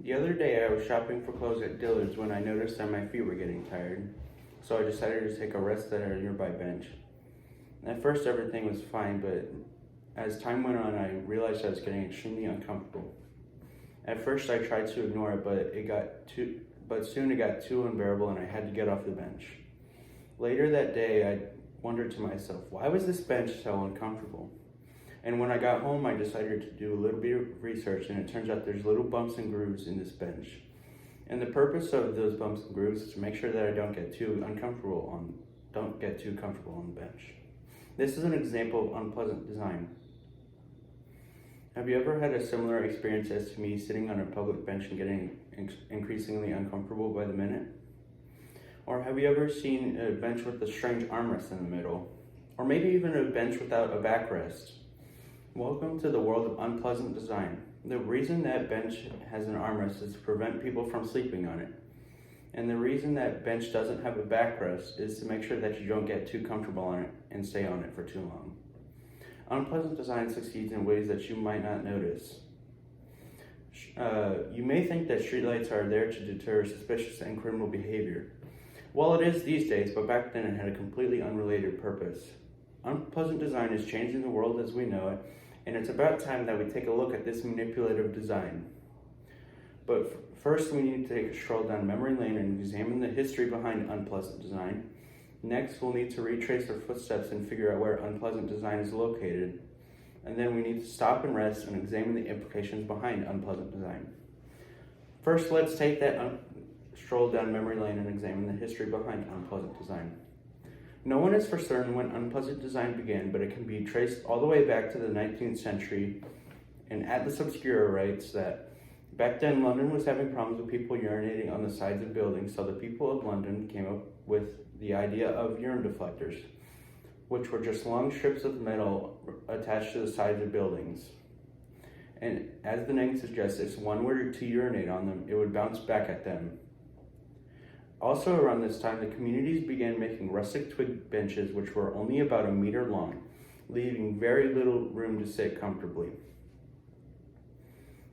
The other day I was shopping for clothes at Dillard's when I noticed that my feet were getting tired, so I decided to take a rest at a nearby bench. At first everything was fine, but as time went on I realized I was getting extremely uncomfortable. At first I tried to ignore it, but soon it got too unbearable and I had to get off the bench. Later that day I wondered to myself, why was this bench so uncomfortable? And when I got home, I decided to do a little bit of research, and it turns out there's little bumps and grooves in this bench. And the purpose of those bumps and grooves is to make sure that I don't get too comfortable on the bench. This is an example of unpleasant design. Have you ever had a similar experience as to me, sitting on a public bench and getting increasingly uncomfortable by the minute? Or have you ever seen a bench with a strange armrest in the middle? Or maybe even a bench without a backrest? Welcome to the world of unpleasant design. The reason that bench has an armrest is to prevent people from sleeping on it. And the reason that bench doesn't have a backrest is to make sure that you don't get too comfortable on it and stay on it for too long. Unpleasant design succeeds in ways that you might not notice. You may think that streetlights are there to deter suspicious and criminal behavior. Well, it is these days, but back then it had a completely unrelated purpose. Unpleasant design is changing the world as we know it, and it's about time that we take a look at this manipulative design. But first we need to take a stroll down memory lane and examine the history behind unpleasant design. Next, we'll need to retrace our footsteps and figure out where unpleasant design is located. And then we need to stop and rest and examine the implications behind unpleasant design. First, let's take that stroll down memory lane and examine the history behind unpleasant design. No one is for certain when unpleasant design began, but it can be traced all the way back to the 19th century, and Atlas Obscura writes that back then London was having problems with people urinating on the sides of buildings, so the people of London came up with the idea of urine deflectors, which were just long strips of metal attached to the sides of buildings. And as the name suggests, if one were to urinate on them, it would bounce back at them. Also around this time, the communities began making rustic twig benches which were only about a meter long, leaving very little room to sit comfortably.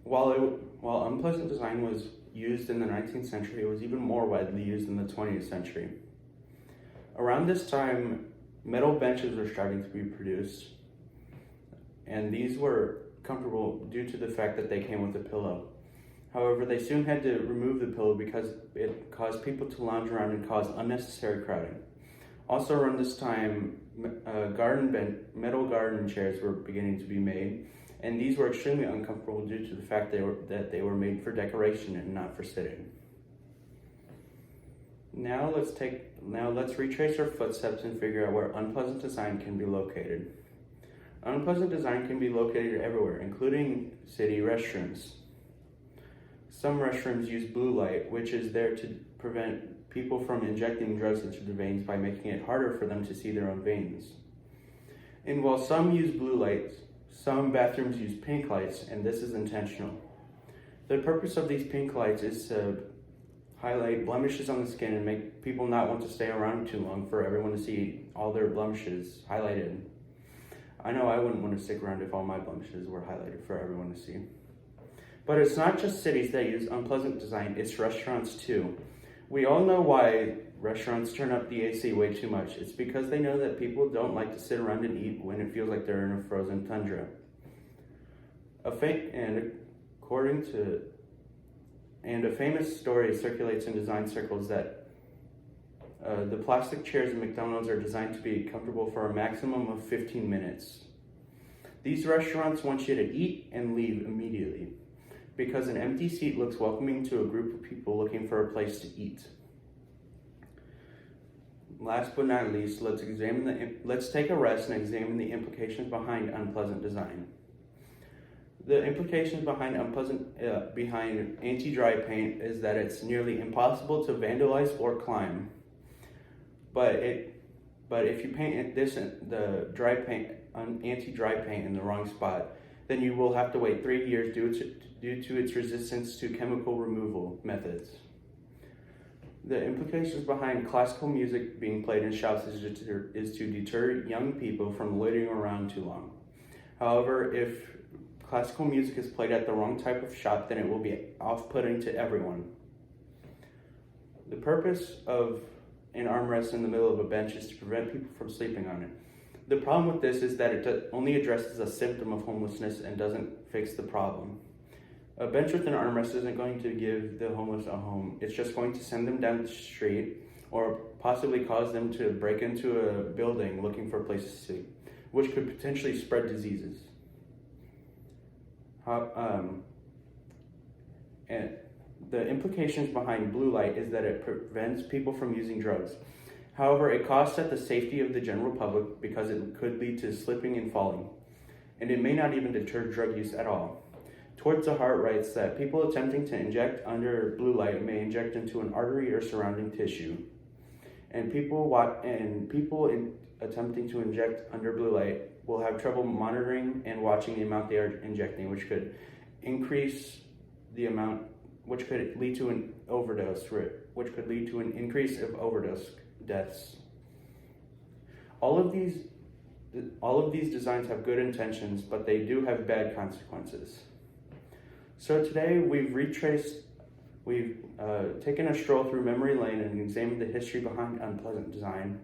While unpleasant design was used in the 19th century, it was even more widely used in the 20th century. Around this time, metal benches were starting to be produced, and these were comfortable due to the fact that they came with a pillow. However, they soon had to remove the pillow because it caused people to lounge around and cause unnecessary crowding. Also around this time, metal garden chairs were beginning to be made, and these were extremely uncomfortable due to the fact that they were made for decoration and not for sitting. Now let's retrace our footsteps and figure out where unpleasant design can be located. Unpleasant design can be located everywhere, including city restrooms. Some restrooms use blue light, which is there to prevent people from injecting drugs into their veins by making it harder for them to see their own veins. And while some use blue lights, some bathrooms use pink lights, and this is intentional. The purpose of these pink lights is to highlight blemishes on the skin and make people not want to stay around too long for everyone to see all their blemishes highlighted. I know I wouldn't want to stick around if all my blemishes were highlighted for everyone to see. But it's not just cities that use unpleasant design, it's restaurants too. We all know why restaurants turn up the AC way too much. It's because they know that people don't like to sit around and eat when it feels like they're in a frozen tundra. A famous story circulates in design circles that the plastic chairs in McDonald's are designed to be comfortable for a maximum of 15 minutes. These restaurants want you to eat and leave immediately, because an empty seat looks welcoming to a group of people looking for a place to eat. Last but not least, let's take a rest and examine the implications behind unpleasant design. The implications behind anti-dry paint is that it's nearly impossible to vandalize or climb. But if you paint the anti-dry paint in the wrong spot, then you will have to wait 3 years due to its resistance to chemical removal methods. The implications behind classical music being played in shops is to deter young people from loitering around too long. However, if classical music is played at the wrong type of shop, then it will be off-putting to everyone. The purpose of an armrest in the middle of a bench is to prevent people from sleeping on it. The problem with this is that it only addresses a symptom of homelessness and doesn't fix the problem. A bench with an armrest isn't going to give the homeless a home. It's just going to send them down the street or possibly cause them to break into a building looking for a place to sleep, which could potentially spread diseases. And the implications behind blue light is that it prevents people from using drugs. However, it costs at the safety of the general public because it could lead to slipping and falling, and it may not even deter drug use at all. Towards the Heart writes that people attempting to inject under blue light may inject into an artery or surrounding tissue, and people attempting to inject under blue light will have trouble monitoring and watching the amount they are injecting, which could increase the amount, which could lead to an overdose, which could lead to an increase of overdose deaths. All of these designs have good intentions, but they do have bad consequences. So today we've taken a stroll through memory lane and examined the history behind unpleasant design.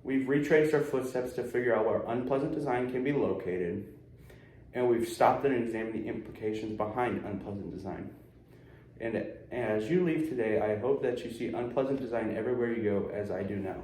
We've retraced our footsteps to figure out where unpleasant design can be located, and we've stopped and examined the implications behind unpleasant design. And as you leave today, I hope that you see unpleasant design everywhere you go, as I do now.